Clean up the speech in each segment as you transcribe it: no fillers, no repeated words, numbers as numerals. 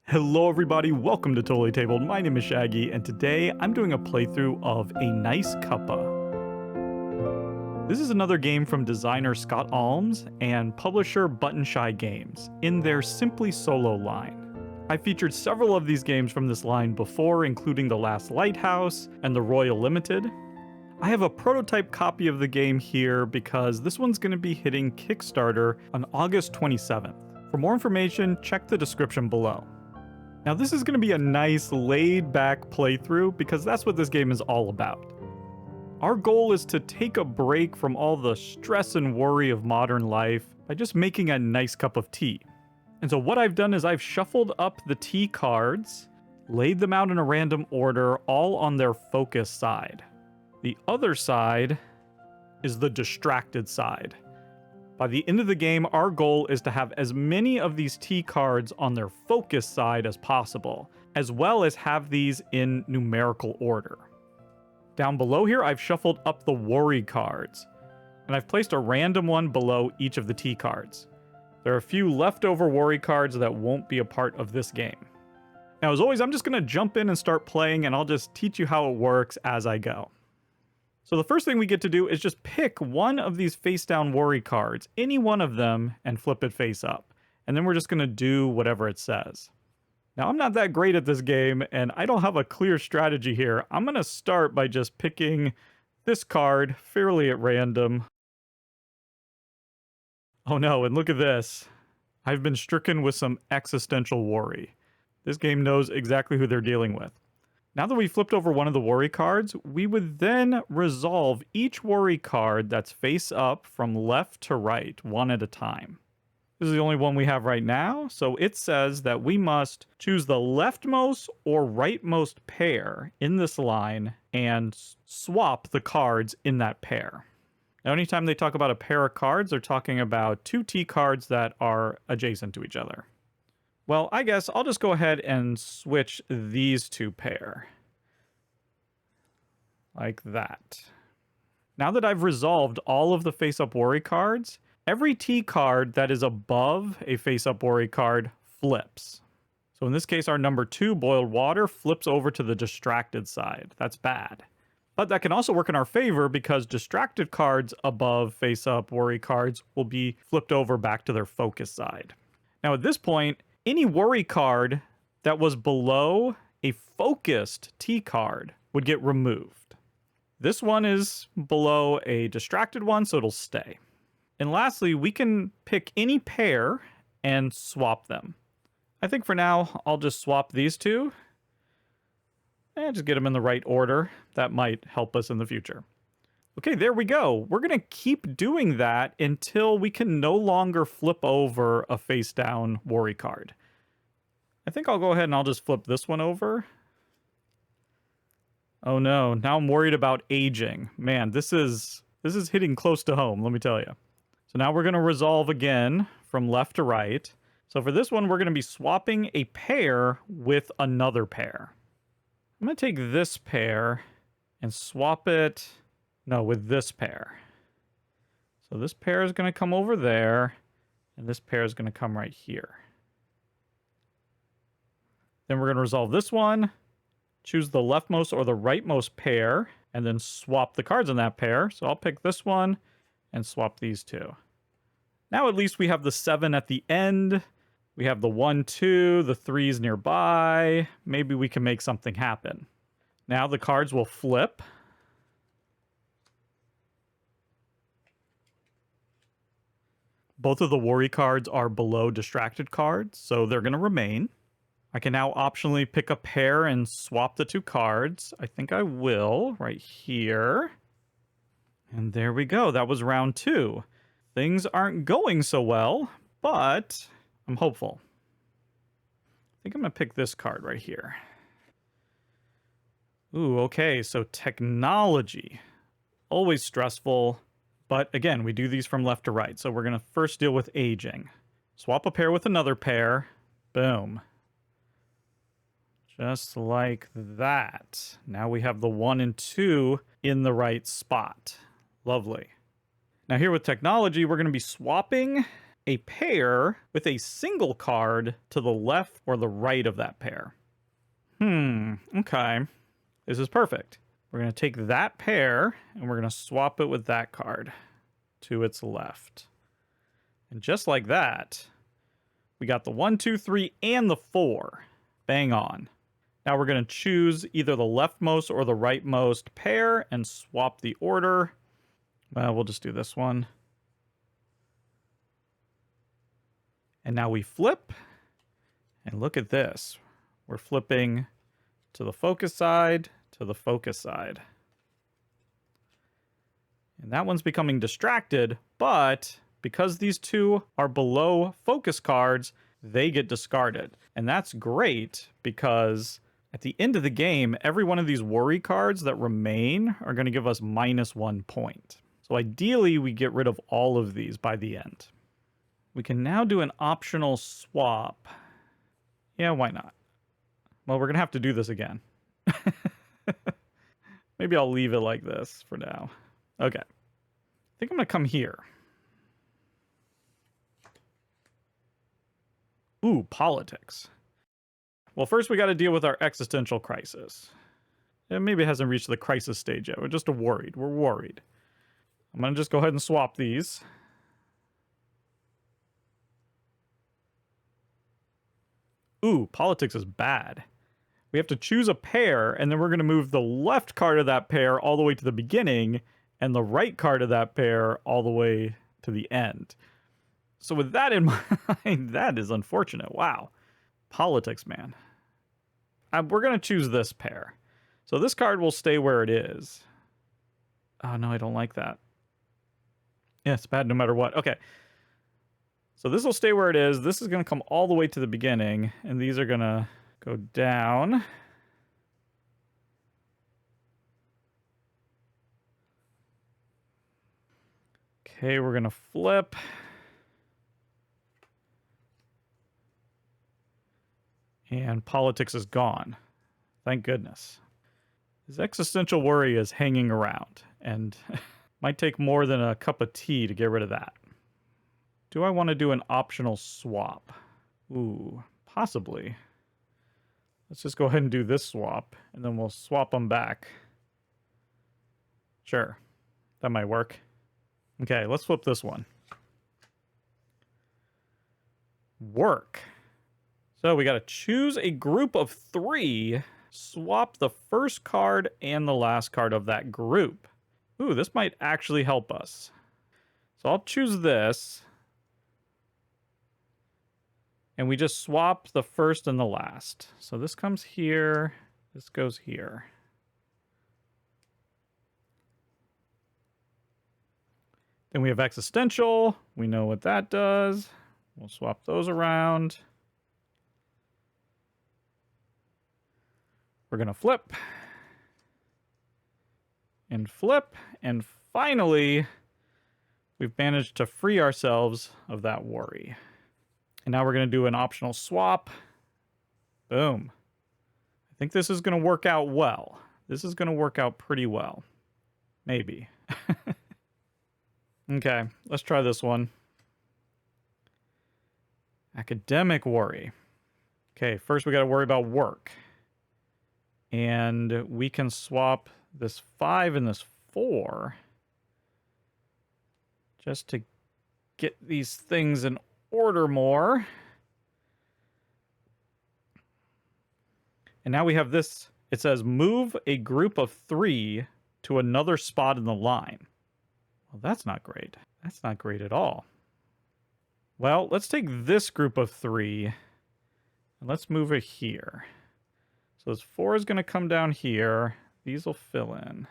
Hello everybody, welcome to Totally Tabled. My name is Shaggy, and today I'm doing a playthrough of A Nice Cuppa. This is another game from designer Scott Almes and publisher Button Shy Games, in their Simply Solo line. I've featured several of these games from this line before, including The Last Lighthouse and The Royal Limited. I have a prototype copy of the game here because this one's going to be hitting Kickstarter on August 27th. For more information, check the description below. Now this is going to be a nice laid-back playthrough because that's what this game is all about. Our goal is to take a break from all the stress and worry of modern life by just making a nice cup of tea. And so what I've done is I've shuffled up the tea cards, laid them out in a random order, all on their focus side. The other side is the distracted side. By the end of the game, our goal is to have as many of these tea cards on their focus side as possible, as well as have these in numerical order. Down below here, I've shuffled up the worry cards, and I've placed a random one below each of the tea cards. There are a few leftover worry cards that won't be a part of this game. Now, as always, I'm just going to jump in and start playing, and I'll just teach you how it works as I go. So the first thing we get to do is just pick one of these face-down worry cards, any one of them, and flip it face up. And then we're just going to do whatever it says. Now, I'm not that great at this game, and I don't have a clear strategy here. I'm going to start by just picking this card fairly at random. Oh no, and look at this. I've been stricken with some existential worry. This game knows exactly who they're dealing with. Now that we flipped over one of the worry cards, we would then resolve each worry card that's face up from left to right, one at a time. This is the only one we have right now, so it says that we must choose the leftmost or rightmost pair in this line and swap the cards in that pair. Now, anytime they talk about a pair of cards, they're talking about two T cards that are adjacent to each other. Well, I guess I'll just go ahead and switch these two pair. Like that. Now that I've resolved all of the face-up worry cards, every T card that is above a face-up worry card flips. So in this case, our number 2, boiled water, flips over to the distracted side. That's bad. But that can also work in our favor because distracted cards above face-up worry cards will be flipped over back to their focus side. Now at this point, any worry card that was below a focused T card would get removed. This one is below a distracted one, so it'll stay. And lastly, we can pick any pair and swap them. I think for now, I'll just swap these two and just get them in the right order. That might help us in the future. Okay, there we go. We're going to keep doing that until we can no longer flip over a face-down worry card. I think I'll go ahead and I'll just flip this one over. Oh no, now I'm worried about aging. Man, this is hitting close to home, let me tell you. So now we're going to resolve again from left to right. So for this one, we're going to be swapping a pair with another pair. I'm going to take this pair and swap it... No, with this pair. So this pair is going to come over there, and this pair is going to come right here. Then we're going to resolve this one, choose the leftmost or the rightmost pair, and then swap the cards in that pair. So I'll pick this one and swap these two. Now at least we have the 7 at the end. We have the 1, 2, the 3s nearby. Maybe we can make something happen. Now the cards will flip. Both of the worry cards are below distracted cards, so they're going to remain. I can now optionally pick a pair and swap the two cards. I think I will, right here. And there we go. That was round 2. Things aren't going so well, but I'm hopeful. I think I'm going to pick this card right here. Ooh, okay, so technology. Always stressful. But again, we do these from left to right. So we're going to first deal with aging. Swap a pair with another pair. Boom. Just like that. Now we have the 1 and 2 in the right spot. Lovely. Now here with technology, we're going to be swapping a pair with a single card to the left or the right of that pair. Okay. This is perfect. We're going to take that pair and we're going to swap it with that card to its left. And just like that, we got the 1, 2, 3, and the 4. Bang on. Now we're going to choose either the leftmost or the rightmost pair and swap the order. Well, we'll just do this one. And now we flip. And look at this. We're flipping to the focus side, to the focus side. And that one's becoming distracted, but because these two are below focus cards, they get discarded. And that's great because at the end of the game, every one of these worry cards that remain are going to give us -1 point. So ideally, we get rid of all of these by the end. We can now do an optional swap. Yeah, why not? Well, we're going to have to do this again. Maybe I'll leave it like this for now. Okay. I think I'm going to come here. Ooh, politics. Well, first we got to deal with our existential crisis. Maybe it hasn't reached the crisis stage yet. We're just worried. We're worried. I'm going to just go ahead and swap these. Ooh, politics is bad. We have to choose a pair, and then we're going to move the left card of that pair all the way to the beginning, and the right card of that pair all the way to the end. So with that in mind, that is unfortunate. Wow. Politics, man. We're going to choose this pair. So this card will stay where it is. Oh, no, I don't like that. Yeah, it's bad no matter what. Okay. So this will stay where it is. This is going to come all the way to the beginning, and these are going to go down. Okay, we're going to flip. And politics is gone. Thank goodness. His existential worry is hanging around, and might take more than a cup of tea to get rid of that. Do I want to do an optional swap? Ooh, possibly. Let's just go ahead and do this swap, and then we'll swap them back. Sure, that might work. Okay, let's flip this one. Work. So we got to choose a group of 3, swap the first card and the last card of that group. Ooh, this might actually help us. So I'll choose this. And we just swap the first and the last. So this comes here, this goes here. Then we have existential. We know what that does. We'll swap those around. We're going to flip. And flip. And finally, we've managed to free ourselves of that worry. And now we're going to do an optional swap. Boom. I think this is going to work out well. This is going to work out pretty well. Maybe. Okay, let's try this one. Academic worry. Okay, first we got to worry about work. And we can swap this 5 and this 4 just to get these things in order more. And now we have this. It says move a group of 3 to another spot in the line. Well, that's not great. That's not great at all. Well, let's take this group of 3 and let's move it here. So this 4 is going to come down here. These will fill in.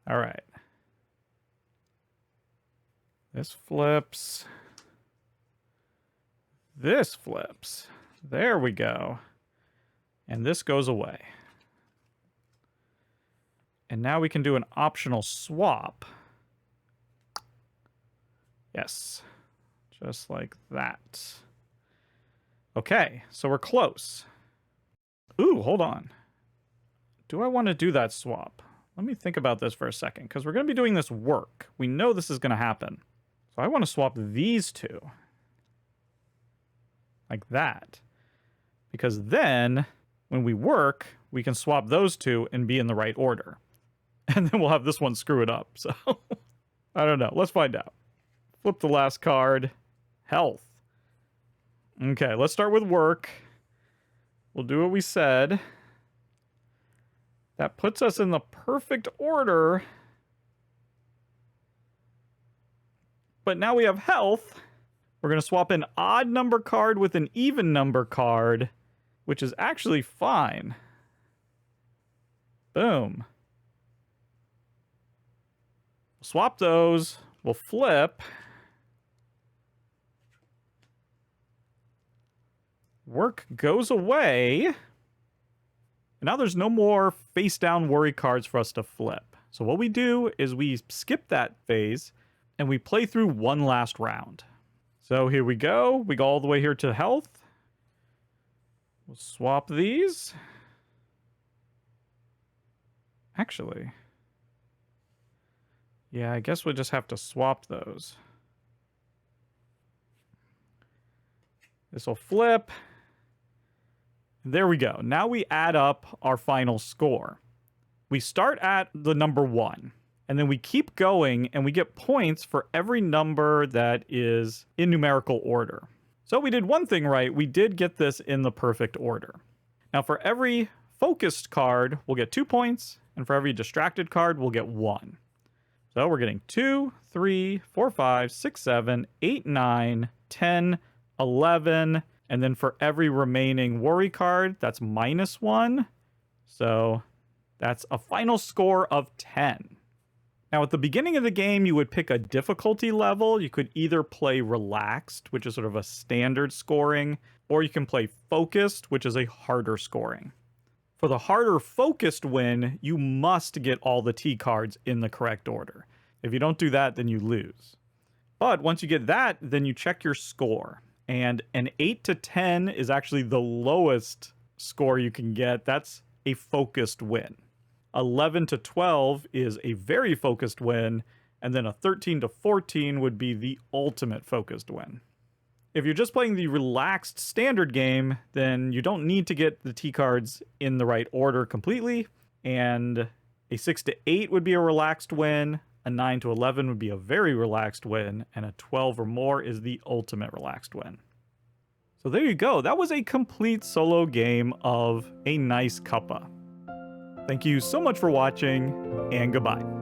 All right. This flips. This flips. There we go. And this goes away. And now we can do an optional swap. Yes. Just like that. Okay, so we're close. Ooh, hold on. Do I want to do that swap? let me think about this for a second, because we're going to be doing this work. We know this is going to happen. So I want to swap these two. Like that. Because then, when we work, we can swap those two and be in the right order. And then we'll have this one screw it up. So, I don't know. Let's find out. Flip the last card. Health. Okay, let's start with work. We'll do what we said. That puts us in the perfect order. But now we have health. We're going to swap an odd number card with an even number card, which is actually fine. Boom. Swap those. We'll flip. Work goes away. And now there's no more face down worry cards for us to flip. So what we do is we skip that phase and we play through one last round. So here we go. We go all the way here to health. We'll swap these. Actually, yeah, I guess we'll just have to swap those. This will flip. There we go. Now we add up our final score. We start at the number 1, and then we keep going, and we get points for every number that is in numerical order. So we did one thing right. We did get this in the perfect order. Now for every focused card, we'll get 2 points, and for every distracted card, we'll get 1. So we're getting 2, 3, 4, 5, 6, 7, 8, 9, 10, 11, and then for every remaining worry card, that's -1. So that's a final score of 10. Now, at the beginning of the game, you would pick a difficulty level. You could either play relaxed, which is sort of a standard scoring, or you can play focused, which is a harder scoring. For the harder focused win, you must get all the T cards in the correct order. If you don't do that, then you lose. But once you get that, then you check your score. And an 8 to 10 is actually the lowest score you can get. That's a focused win. 11 to 12 is a very focused win. And then a 13 to 14 would be the ultimate focused win. If you're just playing the relaxed standard game, then you don't need to get the T cards in the right order completely. And a 6 to 8 would be a relaxed win. A 9 to 11 would be a very relaxed win, and a 12 or more is the ultimate relaxed win. So there you go. That was a complete solo game of A Nice Cuppa. Thank you so much for watching, and goodbye.